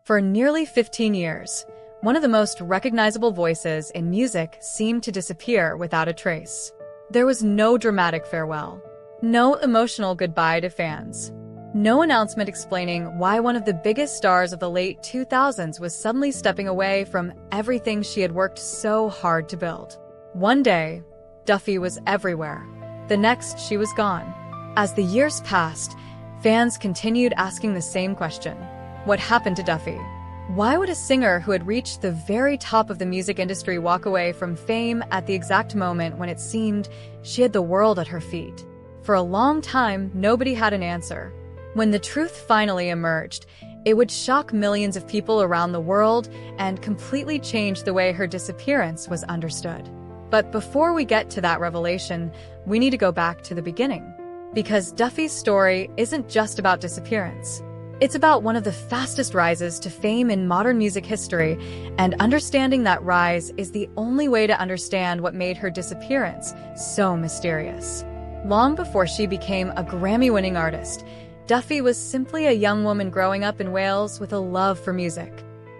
For nearly 15 years, one of the most recognizable voices in music seemed to disappear without a trace. There was no dramatic farewell, no emotional goodbye to fans, no announcement explaining why one of the biggest stars of the late 2000s was suddenly stepping away from everything she had worked so hard to build. One day, Duffy was everywhere. The next, she was gone. As the years passed, fans continued asking the same question. What happened to Duffy? Why would a singer who had reached the very top of the music industry walk away from fame at the exact moment when it seemed she had the world at her feet? For a long time, nobody had an answer. When the truth finally emerged, it would shock millions of people around the world and completely change the way her disappearance was understood. But before we get to that revelation, we need to go back to the beginning. Because Duffy's story isn't just about disappearance. It's about one of the fastest rises to fame in modern music history, and understanding that rise is the only way to understand what made her disappearance so mysterious. Long before she became a Grammy-winning artist, Duffy was simply a young woman growing up in Wales with a love for music.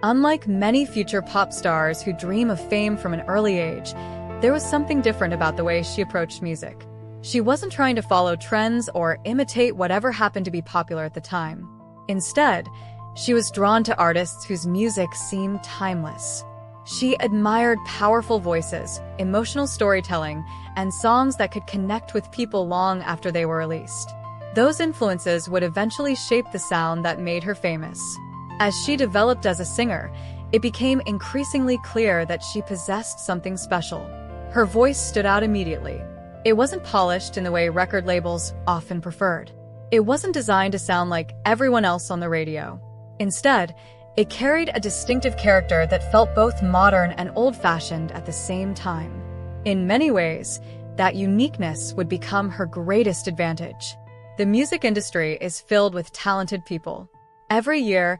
Unlike many future pop stars who dream of fame from an early age, there was something different about the way she approached music. She wasn't trying to follow trends or imitate whatever happened to be popular at the time. Instead, she was drawn to artists whose music seemed timeless. She admired powerful voices, emotional storytelling, and songs that could connect with people long after they were released. Those influences would eventually shape the sound that made her famous. As she developed as a singer, it became increasingly clear that she possessed something special. Her voice stood out immediately. It wasn't polished in the way record labels often preferred. It wasn't designed to sound like everyone else on the radio. Instead, it carried a distinctive character that felt both modern and old-fashioned at the same time. In many ways, that uniqueness would become her greatest advantage. The music industry is filled with talented people. Every year,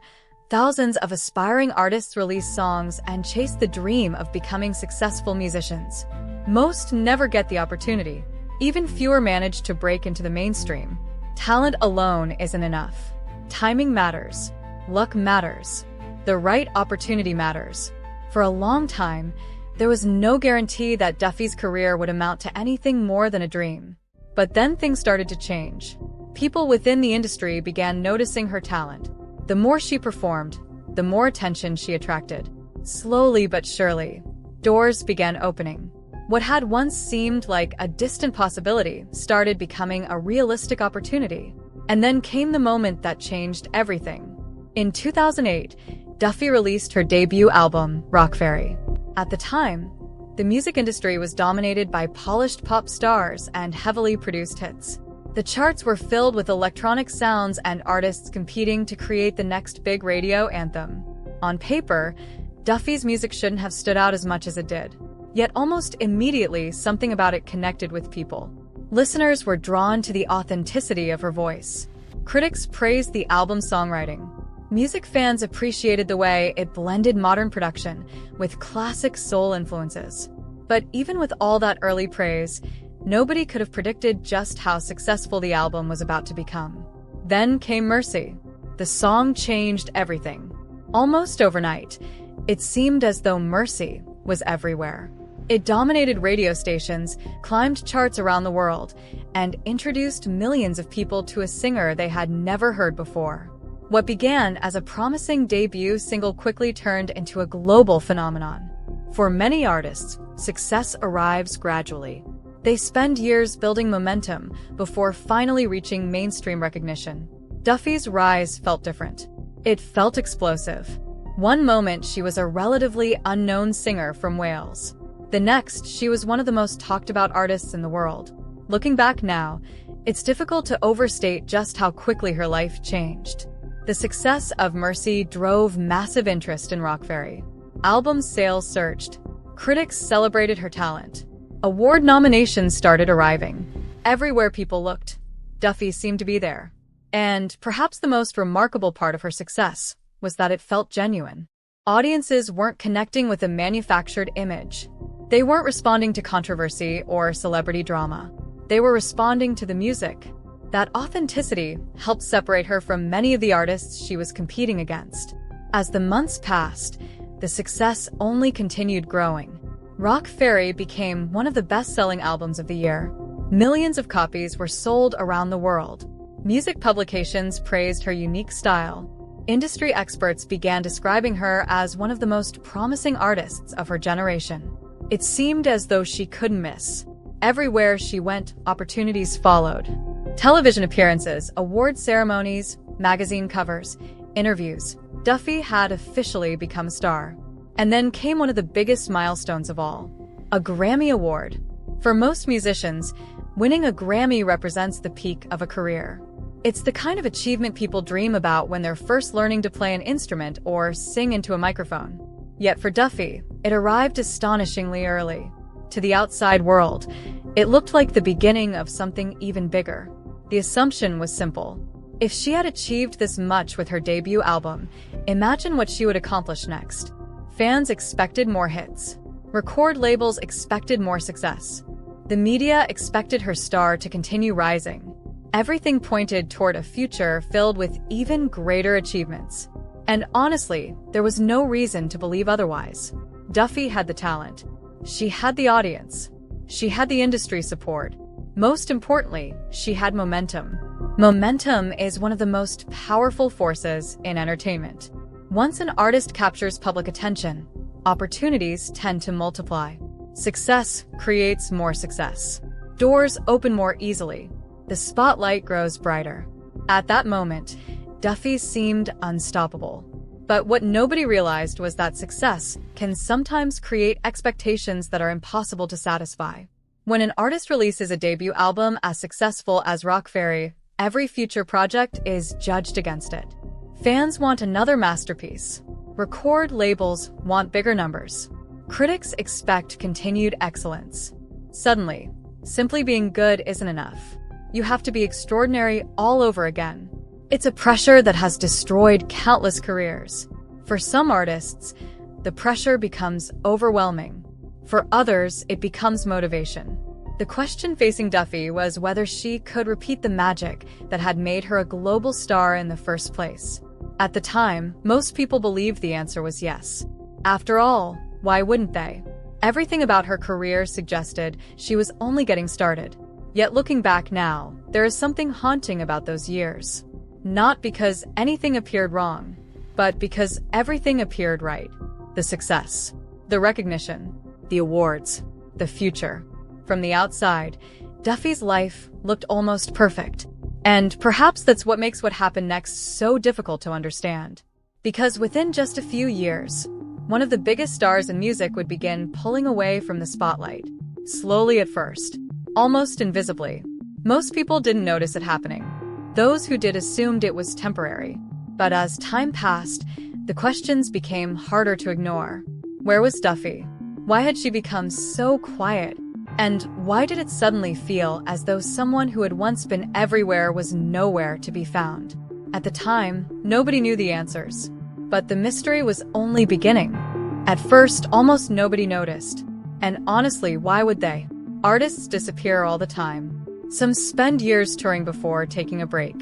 thousands of aspiring artists release songs and chase the dream of becoming successful musicians. Most never get the opportunity. Even fewer manage to break into the mainstream. Talent alone isn't enough. Timing matters. Luck matters. The right opportunity matters. For a long time, there was no guarantee that Duffy's career would amount to anything more than a dream. But then things started to change. People within the industry began noticing her talent. The more she performed, the more attention she attracted. Slowly but surely, doors began opening. What had once seemed like a distant possibility started becoming a realistic opportunity. And then came the moment that changed everything. In 2008, Duffy released her debut album, Rock Fairy. At the time, the music industry was dominated by polished pop stars and heavily produced hits. The charts were filled with electronic sounds and artists competing to create the next big radio anthem. On paper, Duffy's music shouldn't have stood out as much as it did. Yet almost immediately, something about it connected with people. Listeners were drawn to the authenticity of her voice. Critics praised the album's songwriting. Music fans appreciated the way it blended modern production with classic soul influences. But even with all that early praise, nobody could have predicted just how successful the album was about to become. Then came Mercy. The song changed everything. Almost overnight, it seemed as though Mercy was everywhere. It dominated radio stations, climbed charts around the world, and introduced millions of people to a singer they had never heard before. What began as a promising debut single quickly turned into a global phenomenon. For many artists, success arrives gradually. They spend years building momentum before finally reaching mainstream recognition. Duffy's rise felt different. It felt explosive. One moment, she was a relatively unknown singer from Wales. The next, she was one of the most talked about artists in the world. Looking back now, it's difficult to overstate just how quickly her life changed. The success of Mercy drove massive interest in Rock Fairy. Album sales surged. Critics celebrated her talent. Award nominations started arriving. Everywhere people looked, Duffy seemed to be there. And perhaps the most remarkable part of her success was that it felt genuine. Audiences weren't connecting with a manufactured image. They weren't responding to controversy or celebrity drama. They were responding to the music. That authenticity helped separate her from many of the artists she was competing against. As the months passed, the success only continued growing. Rock Fairy became one of the best-selling albums of the year. Millions of copies were sold around the world. Music publications praised her unique style. Industry experts began describing her as one of the most promising artists of her generation. It seemed as though she couldn't miss. Everywhere she went, opportunities followed. Television appearances, award ceremonies, magazine covers, interviews. Duffy had officially become a star. And then came one of the biggest milestones of all, a Grammy Award. For most musicians, winning a Grammy represents the peak of a career. It's the kind of achievement people dream about when they're first learning to play an instrument or sing into a microphone. Yet for Duffy, it arrived astonishingly early. To the outside world, it looked like the beginning of something even bigger. The assumption was simple. If she had achieved this much with her debut album, imagine what she would accomplish next. Fans expected more hits. Record labels expected more success. The media expected her star to continue rising. Everything pointed toward a future filled with even greater achievements. And honestly, there was no reason to believe otherwise. Duffy had the talent. She had the audience. She had the industry support. Most importantly, she had momentum. Momentum is one of the most powerful forces in entertainment. Once an artist captures public attention, opportunities tend to multiply. Success creates more success. Doors open more easily. The spotlight grows brighter. At that moment, Duffy seemed unstoppable. But what nobody realized was that success can sometimes create expectations that are impossible to satisfy. When an artist releases a debut album as successful as Rock Fairy, every future project is judged against it. Fans want another masterpiece. Record labels want bigger numbers. Critics expect continued excellence. Suddenly, simply being good isn't enough. You have to be extraordinary all over again. It's a pressure that has destroyed countless careers. For some artists, the pressure becomes overwhelming. For others, it becomes motivation. The question facing Duffy was whether she could repeat the magic that had made her a global star in the first place. At the time, most people believed the answer was yes. After all, why wouldn't they? Everything about her career suggested she was only getting started. Yet looking back now, there is something haunting about those years. Not because anything appeared wrong, but because everything appeared right. The success, the recognition, the awards, the future. From the outside, Duffy's life looked almost perfect. And perhaps that's what makes what happened next so difficult to understand. Because within just a few years, one of the biggest stars in music would begin pulling away from the spotlight. Slowly at first, almost invisibly. Most people didn't notice it happening. Those who did assumed it was temporary. But as time passed, the questions became harder to ignore. Where was Duffy? Why had she become so quiet? And why did it suddenly feel as though someone who had once been everywhere was nowhere to be found? At the time, nobody knew the answers. But the mystery was only beginning. At first, almost nobody noticed. And honestly, why would they? Artists disappear all the time. Some spend years touring before taking a break.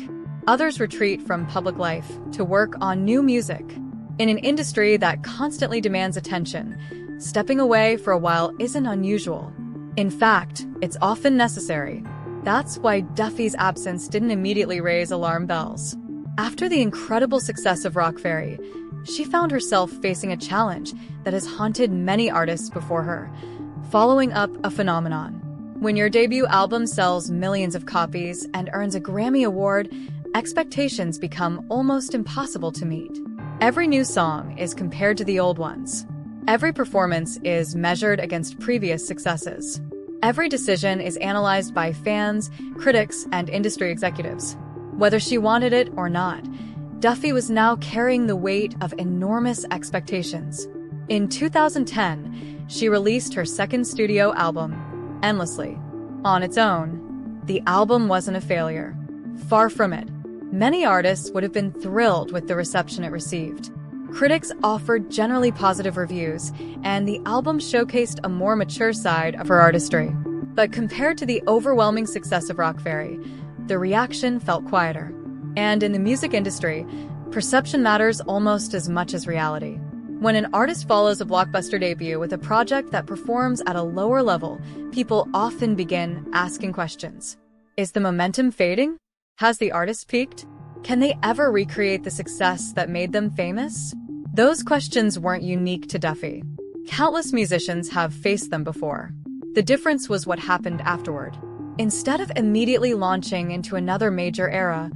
Others retreat from public life to work on new music. In an industry that constantly demands attention, stepping away for a while isn't unusual. In fact, it's often necessary. That's why Duffy's absence didn't immediately raise alarm bells. After the incredible success of Rock Fairy, she found herself facing a challenge that has haunted many artists before her: following up a phenomenon. When your debut album sells millions of copies and earns a Grammy Award, expectations become almost impossible to meet. Every new song is compared to the old ones. Every performance is measured against previous successes. Every decision is analyzed by fans, critics, and industry executives. Whether she wanted it or not, Duffy was now carrying the weight of enormous expectations. In 2010, she released her second studio album, Endlessly. On its own, the album wasn't a failure. Far from it. Many artists would have been thrilled with the reception it received. Critics offered generally positive reviews, and the album showcased a more mature side of her artistry. But compared to the overwhelming success of Rock Fairy, the reaction felt quieter. And in the music industry, Perception matters almost as much as reality. When an artist follows a blockbuster debut with a project that performs at a lower level, people often begin asking questions. Is the momentum fading? Has the artist peaked? Can they ever recreate the success that made them famous? Those questions weren't unique to Duffy. Countless musicians have faced them before. The difference was what happened afterward. Instead of immediately launching into another major era,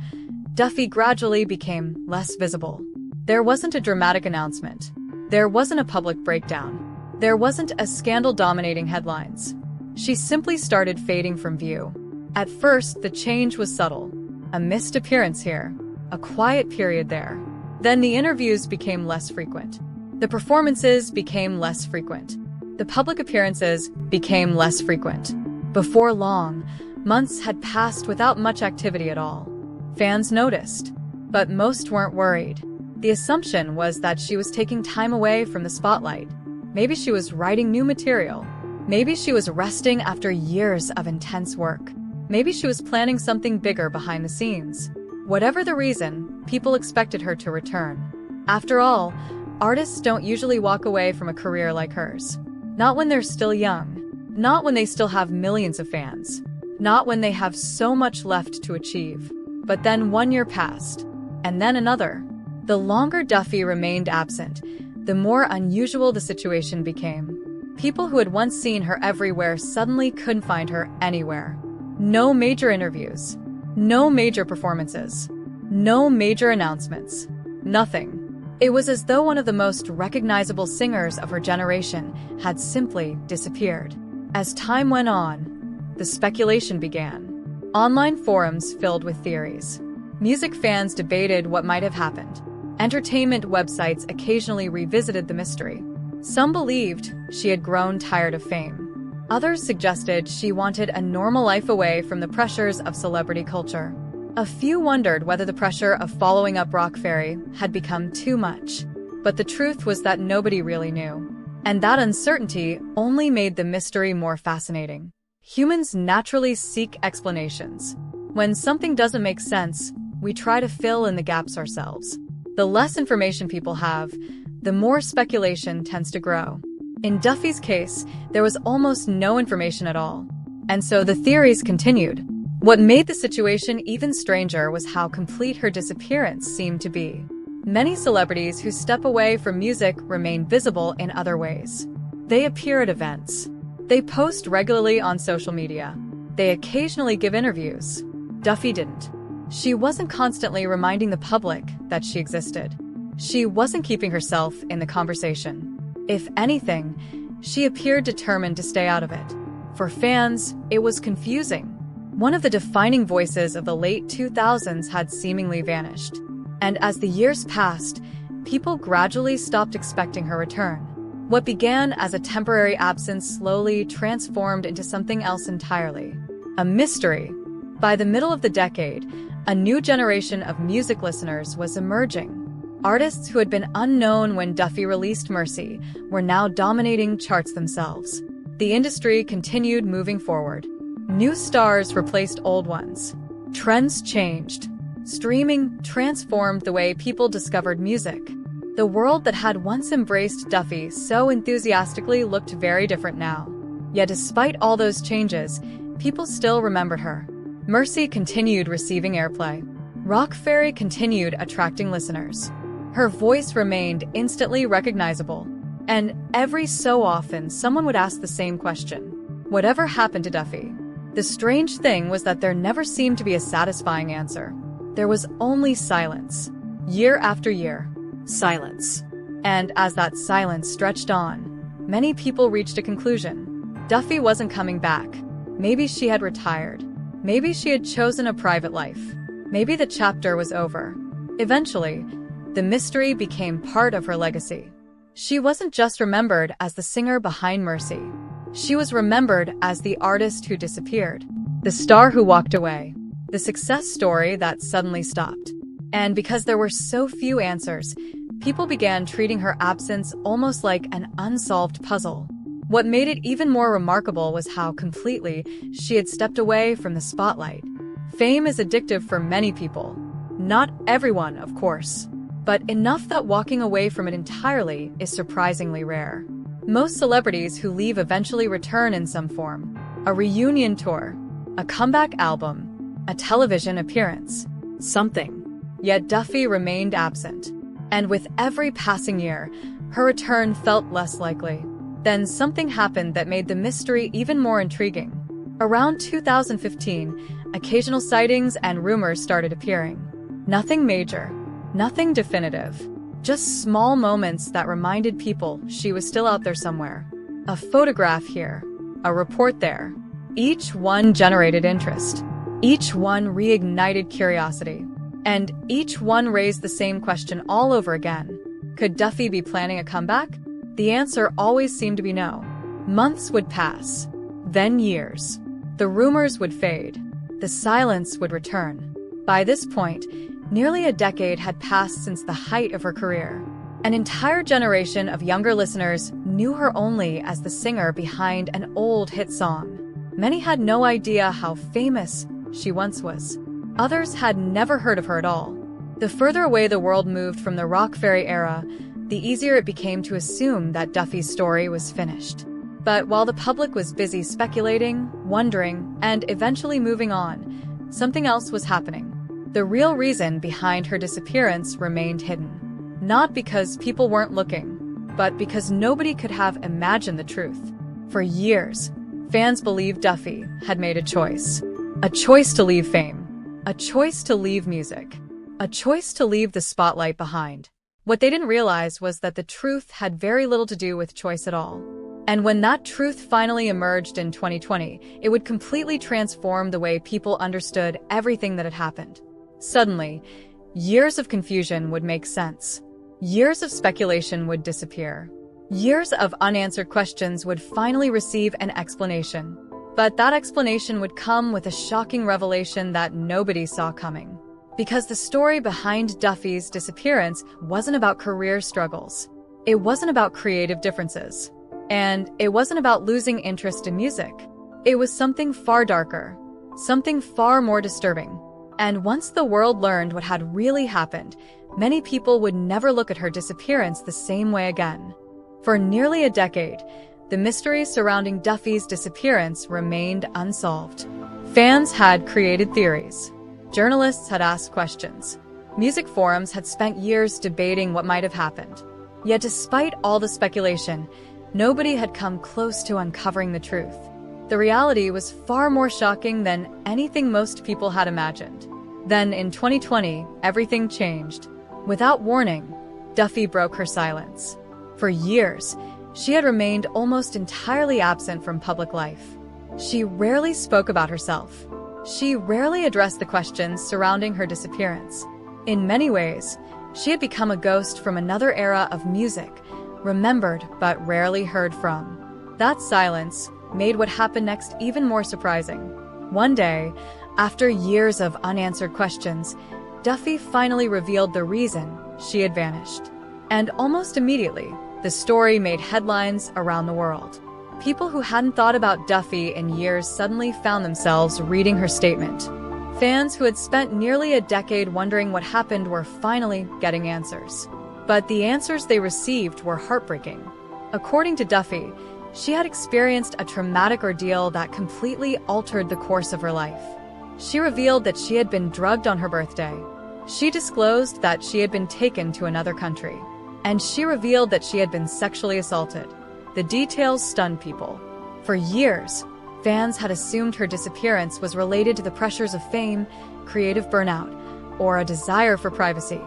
Duffy gradually became less visible. There wasn't a dramatic announcement. There wasn't a public breakdown. There wasn't a scandal dominating headlines. She simply started fading from view. At first, the change was subtle. A missed appearance here, a quiet period there. Then the interviews became less frequent. The performances became less frequent. The public appearances became less frequent. Before long, months had passed without much activity at all. Fans noticed, but most weren't worried. The assumption was that she was taking time away from the spotlight. Maybe she was writing new material. Maybe she was resting after years of intense work. Maybe she was planning something bigger behind the scenes. Whatever the reason, people expected her to return. After all, artists don't usually walk away from a career like hers. Not when they're still young. Not when they still have millions of fans. Not when they have so much left to achieve. But then 1 year passed. And then another. The longer Duffy remained absent, the more unusual the situation became. People who had once seen her everywhere suddenly couldn't find her anywhere. No major interviews. No major performances. No major announcements. Nothing. It was as though one of the most recognizable singers of her generation had simply disappeared. As time went on, the speculation began. Online forums filled with theories. Music fans debated what might have happened. Entertainment websites occasionally revisited the mystery. Some believed she had grown tired of fame. Others suggested she wanted a normal life away from the pressures of celebrity culture. A few wondered whether the pressure of following up Rock Ferry had become too much. But the truth was that nobody really knew. And that uncertainty only made the mystery more fascinating. Humans naturally seek explanations. When something doesn't make sense, we try to fill in the gaps ourselves. The less information people have, the more speculation tends to grow. In Duffy's case, there was almost no information at all. And so the theories continued. What made the situation even stranger was how complete her disappearance seemed to be. Many celebrities who step away from music remain visible in other ways. They appear at events. They post regularly on social media. They occasionally give interviews. Duffy didn't. She wasn't constantly reminding the public that she existed. She wasn't keeping herself in the conversation. If anything, she appeared determined to stay out of it. For fans, it was confusing. One of the defining voices of the late 2000s had seemingly vanished. And as the years passed, people gradually stopped expecting her return. What began as a temporary absence slowly transformed into something else entirely. A mystery. By the middle of the decade, a new generation of music listeners was emerging. Artists who had been unknown when Duffy released Mercy were now dominating charts themselves. The industry continued moving forward. New stars replaced old ones. Trends changed. Streaming transformed the way people discovered music. The world that had once embraced Duffy so enthusiastically looked very different now. Yet despite all those changes, people still remembered her. Mercy continued receiving airplay. Rock Ferry continued attracting listeners. Her voice remained instantly recognizable. And every so often, someone would ask the same question. Whatever happened to Duffy? The strange thing was that there never seemed to be a satisfying answer. There was only silence. Year after year. Silence. And as that silence stretched on, many people reached a conclusion. Duffy wasn't coming back. Maybe she had retired. Maybe she had chosen a private life. Maybe the chapter was over. Eventually, the mystery became part of her legacy. She wasn't just remembered as the singer behind Mercy. She was remembered as the artist who disappeared, the star who walked away, the success story that suddenly stopped. And because there were so few answers, people began treating her absence almost like an unsolved puzzle. What made it even more remarkable was how completely she had stepped away from the spotlight. Fame is addictive for many people. Not everyone, of course. but enough that walking away from it entirely is surprisingly rare. Most celebrities who leave eventually return in some form. A reunion tour, a comeback album, a television appearance, something. Yet Duffy remained absent. And with every passing year, her return felt less likely. Then something happened that made the mystery even more intriguing. Around 2015, occasional sightings and rumors started appearing. Nothing major, nothing definitive. Just small moments that reminded people she was still out there somewhere. A photograph here, a report there. Each one generated interest. Each one reignited curiosity. And each one raised the same question all over again. Could Duffy be planning a comeback? The answer always seemed to be no. Months would pass, then years. The rumors would fade. The silence would return. By this point, nearly a decade had passed since the height of her career. An entire generation of younger listeners knew her only as the singer behind an old hit song. Many had no idea how famous she once was. Others had never heard of her at all. The further away the world moved from the rock fairy era, the easier it became to assume that Duffy's story was finished. But while the public was busy speculating, wondering, and eventually moving on, something else was happening. The real reason behind her disappearance remained hidden. Not because people weren't looking, but because nobody could have imagined the truth. For years, fans believed Duffy had made a choice. A choice to leave fame. A choice to leave music. A choice to leave the spotlight behind. What they didn't realize was that the truth had very little to do with choice at all. And when that truth finally emerged in 2020, it would completely transform the way people understood everything that had happened. Suddenly, years of confusion would make sense. Years of speculation would disappear. Years of unanswered questions would finally receive an explanation. But that explanation would come with a shocking revelation that nobody saw coming. Because the story behind Duffy's disappearance wasn't about career struggles. It wasn't about creative differences. And it wasn't about losing interest in music. It was something far darker, something far more disturbing. And once the world learned what had really happened, many people would never look at her disappearance the same way again. For nearly a decade, the mystery surrounding Duffy's disappearance remained unsolved. Fans had created theories. Journalists had asked questions. Music forums had spent years debating what might have happened. Yet despite all the speculation, nobody had come close to uncovering the truth. The reality was far more shocking than anything most people had imagined. Then in 2020, everything changed. Without warning, Duffy broke her silence. For years, she had remained almost entirely absent from public life. She rarely spoke about herself. She rarely addressed the questions surrounding her disappearance. In many ways, she had become a ghost from another era of music, remembered but rarely heard from. That silence made what happened next even more surprising. One day, after years of unanswered questions, Duffy finally revealed the reason she had vanished. And almost immediately, the story made headlines around the world. People who hadn't thought about Duffy in years suddenly found themselves reading her statement. Fans who had spent nearly a decade wondering what happened were finally getting answers. But the answers they received were heartbreaking. According to Duffy, she had experienced a traumatic ordeal that completely altered the course of her life. She revealed that she had been drugged on her birthday. She disclosed that she had been taken to another country. And she revealed that she had been sexually assaulted. The details stunned people. For years, fans had assumed her disappearance was related to the pressures of fame, creative burnout, or a desire for privacy.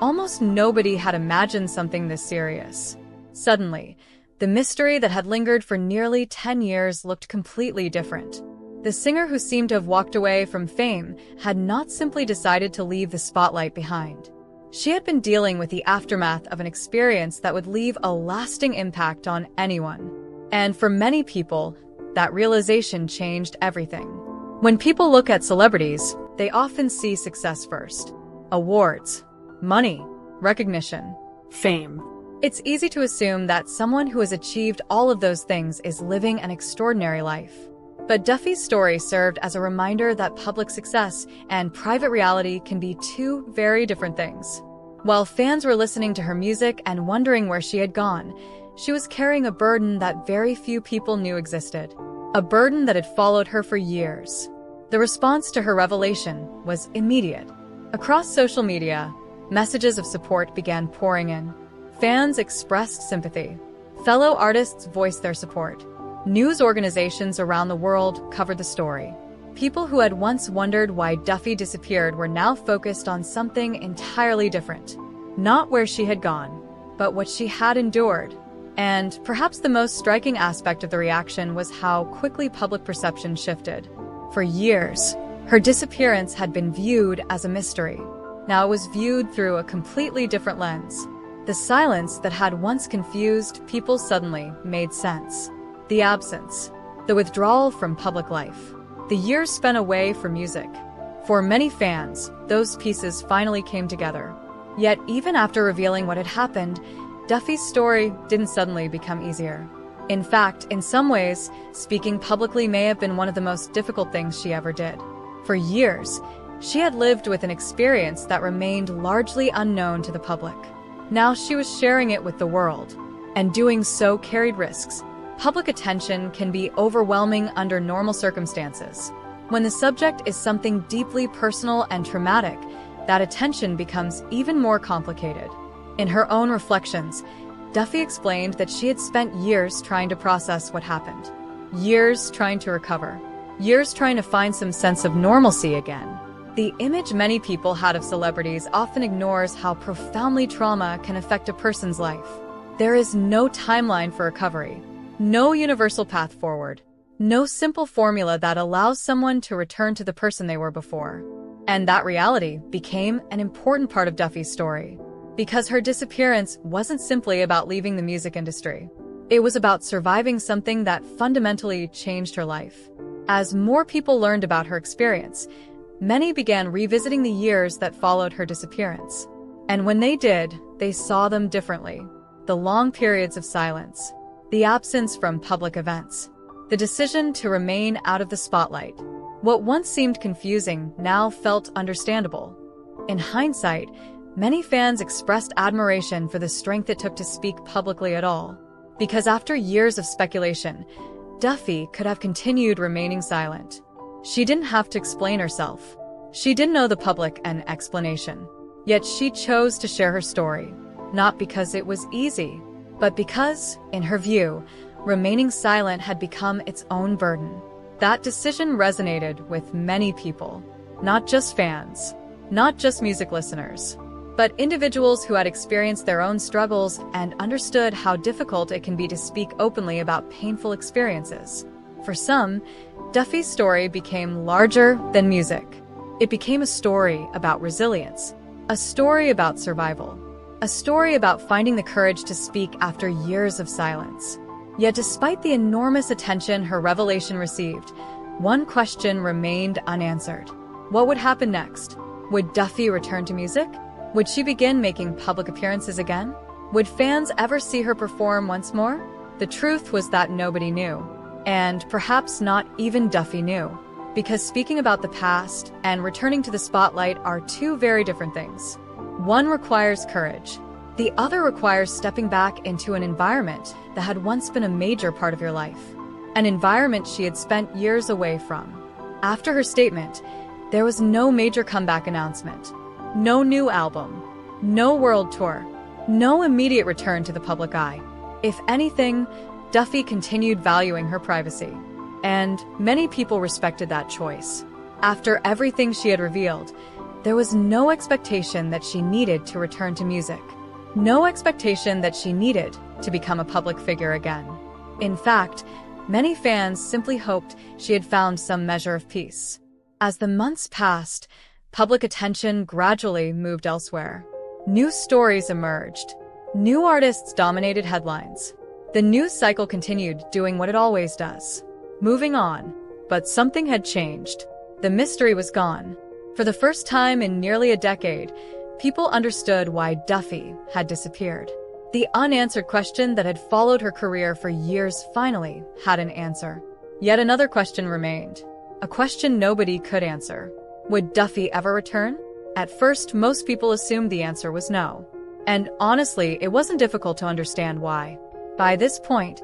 Almost nobody had imagined something this serious. Suddenly, the mystery that had lingered for nearly 10 years looked completely different. The singer who seemed to have walked away from fame had not simply decided to leave the spotlight behind. She had been dealing with the aftermath of an experience that would leave a lasting impact on anyone. And for many people, that realization changed everything. When people look at celebrities, they often see success first. Awards, money, recognition, fame. It's easy to assume that someone who has achieved all of those things is living an extraordinary life. But Duffy's story served as a reminder that public success and private reality can be two very different things. While fans were listening to her music and wondering where she had gone, she was carrying a burden that very few people knew existed. A burden that had followed her for years. The response to her revelation was immediate. Across social media, messages of support began pouring in. Fans expressed sympathy. Fellow artists voiced their support. News organizations around the world covered the story. People who had once wondered why Duffy disappeared were now focused on something entirely different. Not where she had gone, but what she had endured. And perhaps the most striking aspect of the reaction was how quickly public perception shifted. For years, her disappearance had been viewed as a mystery. Now it was viewed through a completely different lens. The silence that had once confused people suddenly made sense. The absence, the withdrawal from public life, the years spent away from music. For many fans, those pieces finally came together. Yet even after revealing what had happened, Duffy's story didn't suddenly become easier. In fact, in some ways, speaking publicly may have been one of the most difficult things she ever did. For years, she had lived with an experience that remained largely unknown to the public. Now she was sharing it with the world, and doing so carried risks. Public attention can be overwhelming under normal circumstances. When the subject is something deeply personal and traumatic, that attention becomes even more complicated. In her own reflections, Duffy explained that she had spent years trying to process what happened. Years trying to recover. Years trying to find some sense of normalcy again. The image many people had of celebrities often ignores how profoundly trauma can affect a person's life. There is no timeline for recovery, no universal path forward, no simple formula that allows someone to return to the person they were before. And that reality became an important part of Duffy's story. Because her disappearance wasn't simply about leaving the music industry. It was about surviving something that fundamentally changed her life. As more people learned about her experience, many began revisiting the years that followed her disappearance. And when they did, they saw them differently. The long periods of silence, the absence from public events, the decision to remain out of the spotlight. What once seemed confusing now felt understandable. In hindsight, many fans expressed admiration for the strength it took to speak publicly at all. Because after years of speculation, Duffy could have continued remaining silent. She didn't have to explain herself. She didn't owe the public an explanation. Yet she chose to share her story, not because it was easy, but because, in her view, remaining silent had become its own burden. That decision resonated with many people, not just fans, not just music listeners, but individuals who had experienced their own struggles and understood how difficult it can be to speak openly about painful experiences. For some, Duffy's story became larger than music. It became a story about resilience, a story about survival, a story about finding the courage to speak after years of silence. Yet despite the enormous attention her revelation received, one question remained unanswered. What would happen next? Would Duffy return to music? Would she begin making public appearances again? Would fans ever see her perform once more? The truth was that nobody knew. And perhaps not even Duffy knew. Because speaking about the past and returning to the spotlight are two very different things. One requires courage. The other requires stepping back into an environment that had once been a major part of your life. An environment she had spent years away from. After her statement, there was no major comeback announcement. No new album, no world tour, no immediate return to the public eye. If anything, Duffy continued valuing her privacy. And many people respected that choice. After everything she had revealed, there was no expectation that she needed to return to music. No expectation that she needed to become a public figure again. In fact, many fans simply hoped she had found some measure of peace. As the months passed, public attention gradually moved elsewhere. New stories emerged. New artists dominated headlines. The news cycle continued doing what it always does. Moving on. But something had changed. The mystery was gone. For the first time in nearly a decade, people understood why Duffy had disappeared. The unanswered question that had followed her career for years finally had an answer. Yet another question remained. A question nobody could answer. Would Duffy ever return? At first, most people assumed the answer was no. And honestly, it wasn't difficult to understand why. By this point,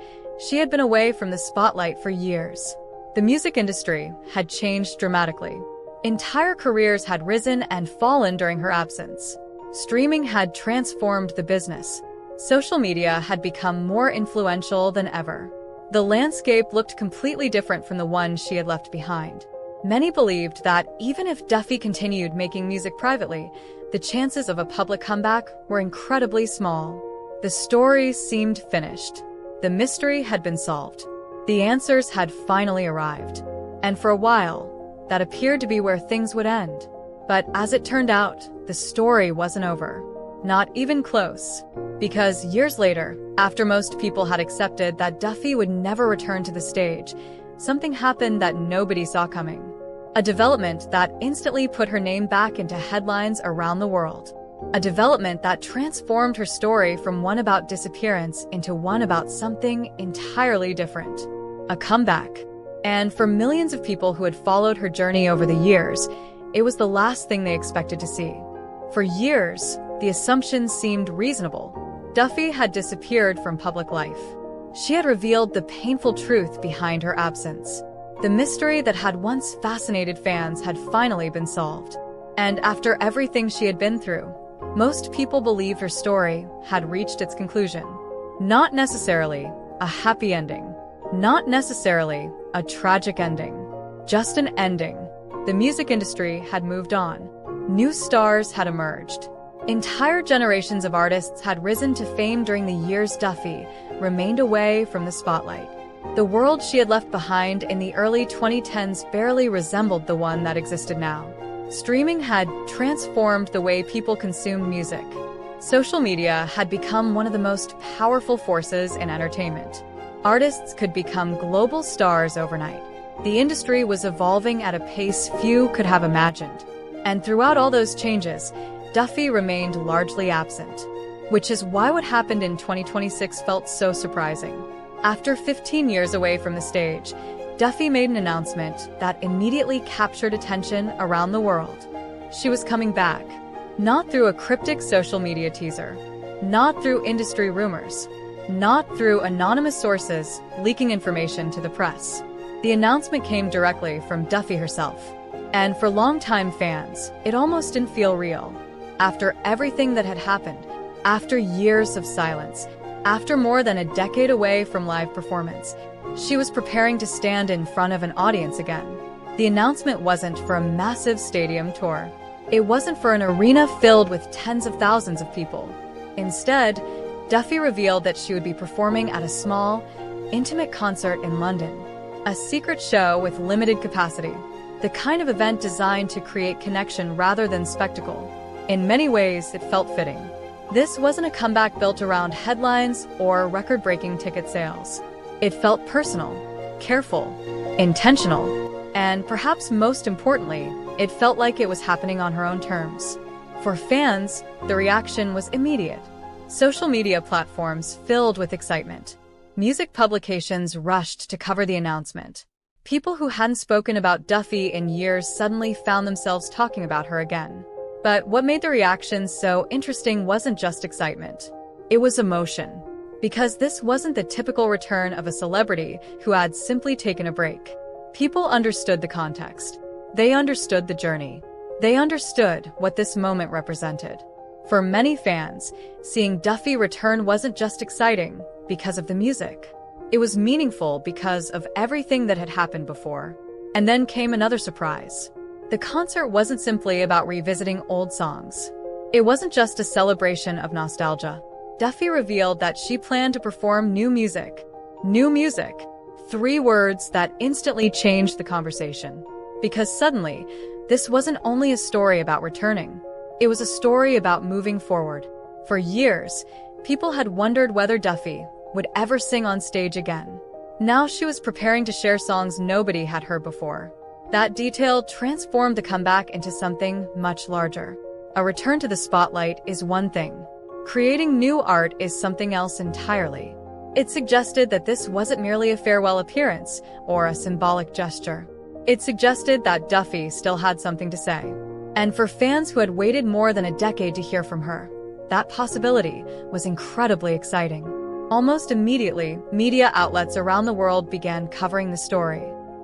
she had been away from the spotlight for years. The music industry had changed dramatically. Entire careers had risen and fallen during her absence. Streaming had transformed the business. Social media had become more influential than ever. The landscape looked completely different from the one she had left behind. Many believed that even if Duffy continued making music privately, the chances of a public comeback were incredibly small. The story seemed finished. The mystery had been solved. The answers had finally arrived. And for a while, that appeared to be where things would end. But as it turned out, the story wasn't over. Not even close. Because years later, after most people had accepted that Duffy would never return to the stage, something happened that nobody saw coming. A development that instantly put her name back into headlines around the world. A development that transformed her story from one about disappearance into one about something entirely different. A comeback. And for millions of people who had followed her journey over the years, it was the last thing they expected to see. For years, the assumption seemed reasonable. Duffy had disappeared from public life. She had revealed the painful truth behind her absence. The mystery that had once fascinated fans had finally been solved. And after everything she had been through, most people believed her story had reached its conclusion. Not necessarily a happy ending. Not necessarily a tragic ending. Just an ending. The music industry had moved on. New stars had emerged. Entire generations of artists had risen to fame during the years Duffy remained away from the spotlight. The world she had left behind in the early 2010s barely resembled the one that existed now. Streaming had transformed the way people consumed music. Social media had become one of the most powerful forces in entertainment. Artists could become global stars overnight. The industry was evolving at a pace few could have imagined. And throughout all those changes, Duffy remained largely absent. Which is why what happened in 2026 felt so surprising. After 15 years away from the stage, Duffy made an announcement that immediately captured attention around the world. She was coming back, not through a cryptic social media teaser, not through industry rumors, not through anonymous sources leaking information to the press. The announcement came directly from Duffy herself. And for longtime fans, it almost didn't feel real. After everything that had happened, after years of silence, after more than a decade away from live performance, she was preparing to stand in front of an audience again. The announcement wasn't for a massive stadium tour. It wasn't for an arena filled with tens of thousands of people. Instead, Duffy revealed that she would be performing at a small, intimate concert in London. A secret show with limited capacity. The kind of event designed to create connection rather than spectacle. In many ways, it felt fitting. This wasn't a comeback built around headlines or record-breaking ticket sales. It felt personal, careful, intentional, and perhaps most importantly, it felt like it was happening on her own terms. For fans, the reaction was immediate. Social media platforms filled with excitement. Music publications rushed to cover the announcement. People who hadn't spoken about Duffy in years suddenly found themselves talking about her again. But what made the reaction so interesting wasn't just excitement. It was emotion. Because this wasn't the typical return of a celebrity who had simply taken a break. People understood the context. They understood the journey. They understood what this moment represented. For many fans, seeing Duffy return wasn't just exciting because of the music. It was meaningful because of everything that had happened before. And then came another surprise. The concert wasn't simply about revisiting old songs. It wasn't just a celebration of nostalgia. Duffy revealed that she planned to perform new music. New music. 3 words that instantly changed the conversation. Because suddenly, this wasn't only a story about returning. It was a story about moving forward. For years, people had wondered whether Duffy would ever sing on stage again. Now she was preparing to share songs nobody had heard before. That detail transformed the comeback into something much larger. A return to the spotlight is one thing. Creating new art is something else entirely. It suggested that this wasn't merely a farewell appearance or a symbolic gesture. It suggested that Duffy still had something to say. And for fans who had waited more than a decade to hear from her, that possibility was incredibly exciting. Almost immediately, media outlets around the world began covering the story.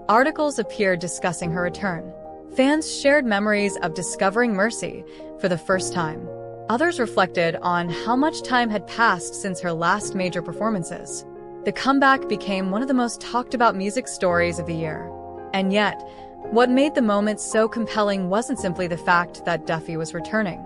Articles appeared discussing her return. Fans shared memories of discovering Mercy for the first time. Others reflected on how much time had passed since her last major performances. The comeback became one of the most talked about music stories of the year. And yet, what made the moment so compelling wasn't simply the fact that Duffy was returning.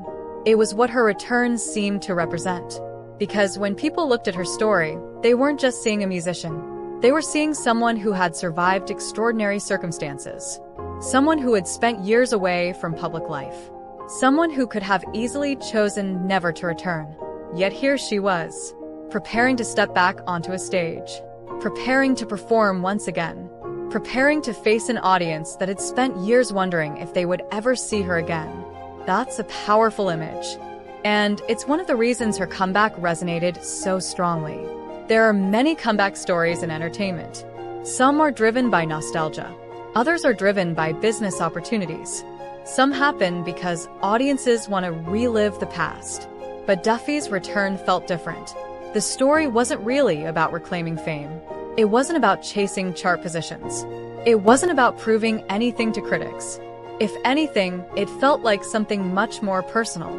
It was what her return seemed to represent. Because when people looked at her story, they weren't just seeing a musician. They were seeing someone who had survived extraordinary circumstances. Someone who had spent years away from public life. Someone who could have easily chosen never to return. Yet here she was, preparing to step back onto a stage. Preparing to perform once again. Preparing to face an audience that had spent years wondering if they would ever see her again. That's a powerful image. And it's one of the reasons her comeback resonated so strongly. There are many comeback stories in entertainment. Some are driven by nostalgia. Others are driven by business opportunities. Some happen because audiences want to relive the past. But Duffy's return felt different. The story wasn't really about reclaiming fame. It wasn't about chasing chart positions. It wasn't about proving anything to critics. If anything, it felt like something much more personal.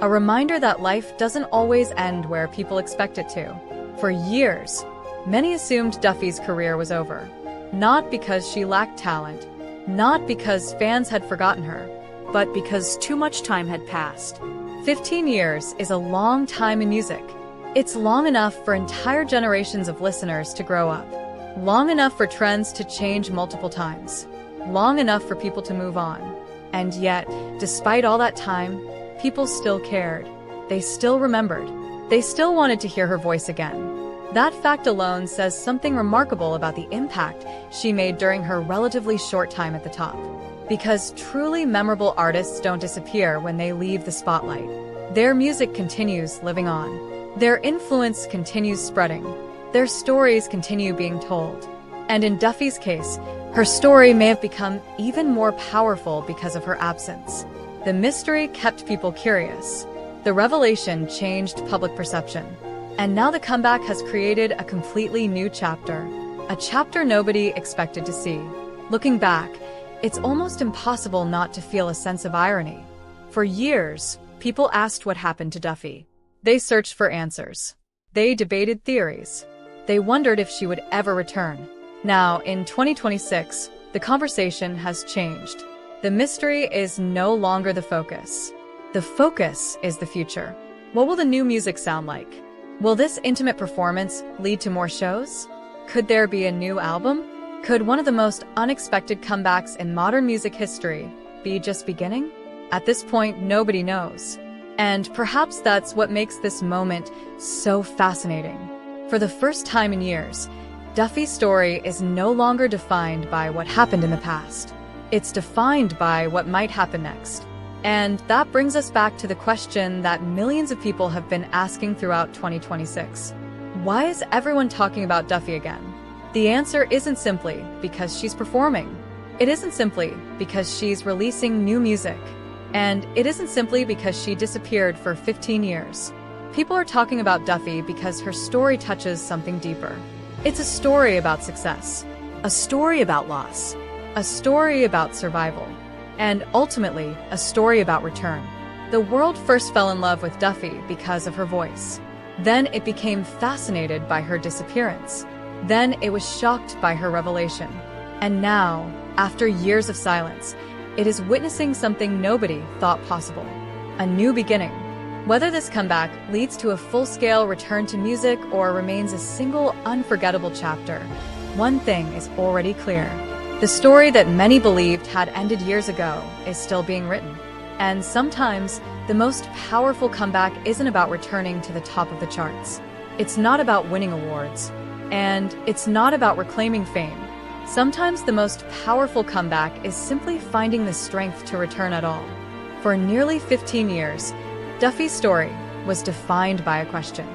A reminder that life doesn't always end where people expect it to. For years, many assumed Duffy's career was over. Not because she lacked talent, not because fans had forgotten her, but because too much time had passed. 15 years is a long time in music. It's long enough for entire generations of listeners to grow up. Long enough for trends to change multiple times. Long enough for people to move on. And yet, despite all that time, people still cared. They still remembered. They still wanted to hear her voice again. That fact alone says something remarkable about the impact she made during her relatively short time at the top. Because truly memorable artists don't disappear when they leave the spotlight. Their music continues living on. Their influence continues spreading. Their stories continue being told. And in Duffy's case, her story may have become even more powerful because of her absence. The mystery kept people curious. The revelation changed public perception. And now the comeback has created a completely new chapter. A chapter nobody expected to see. Looking back, it's almost impossible not to feel a sense of irony. For years, people asked what happened to Duffy. They searched for answers. They debated theories. They wondered if she would ever return. Now, in 2026, the conversation has changed. The mystery is no longer the focus. The focus is the future. What will the new music sound like? Will this intimate performance lead to more shows? Could there be a new album? Could one of the most unexpected comebacks in modern music history be just beginning? At this point, nobody knows. And perhaps that's what makes this moment so fascinating. For the first time in years, Duffy's story is no longer defined by what happened in the past. It's defined by what might happen next. And that brings us back to the question that millions of people have been asking throughout 2026. Why is everyone talking about Duffy again? The answer isn't simply because she's performing. It isn't simply because she's releasing new music. And it isn't simply because she disappeared for 15 years. People are talking about Duffy because her story touches something deeper. It's a story about success, a story about loss, a story about survival, and ultimately, a story about return. The world first fell in love with Duffy because of her voice. Then it became fascinated by her disappearance. Then it was shocked by her revelation. And now, after years of silence, it is witnessing something nobody thought possible. A new beginning. Whether this comeback leads to a full-scale return to music or remains a single unforgettable chapter, one thing is already clear. The story that many believed had ended years ago is still being written. And sometimes, the most powerful comeback isn't about returning to the top of the charts. It's not about winning awards. And it's not about reclaiming fame. Sometimes the most powerful comeback is simply finding the strength to return at all. For nearly 15 years, Duffy's story was defined by a question.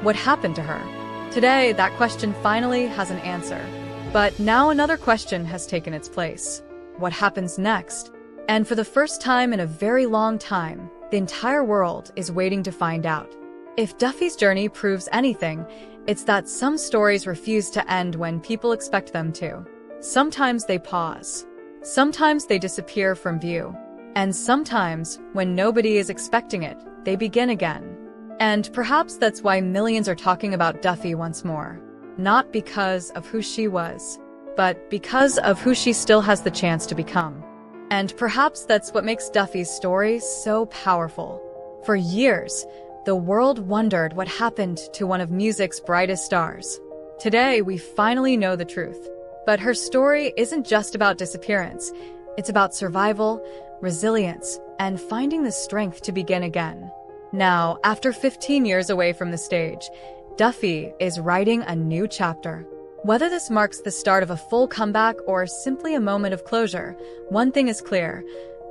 What happened to her? Today, that question finally has an answer. But now another question has taken its place. What happens next? And for the first time in a very long time, the entire world is waiting to find out. If Duffy's journey proves anything, it's that some stories refuse to end when people expect them to. Sometimes they pause. Sometimes they disappear from view. And sometimes, when nobody is expecting it, they begin again. And perhaps that's why millions are talking about Duffy once more. Not because of who she was, but because of who she still has the chance to become. And perhaps that's what makes Duffy's story so powerful. For years, the world wondered what happened to one of music's brightest stars. Today, we finally know the truth. But her story isn't just about disappearance. It's about survival, resilience, and finding the strength to begin again. Now, after 15 years away from the stage, Duffy is writing a new chapter. Whether this marks the start of a full comeback or simply a moment of closure, one thing is clear: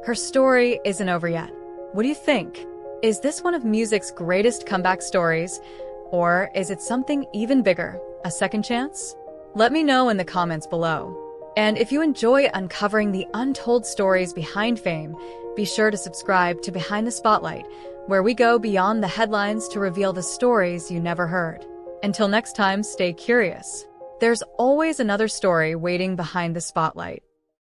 her story isn't over yet. What do you think? Is this one of music's greatest comeback stories? Or is it something even bigger, a second chance? Let me know in the comments below. And if you enjoy uncovering the untold stories behind fame, be sure to subscribe to Behind the Spotlight, where we go beyond the headlines to reveal the stories you never heard. Until next time, stay curious. There's always another story waiting behind the spotlight.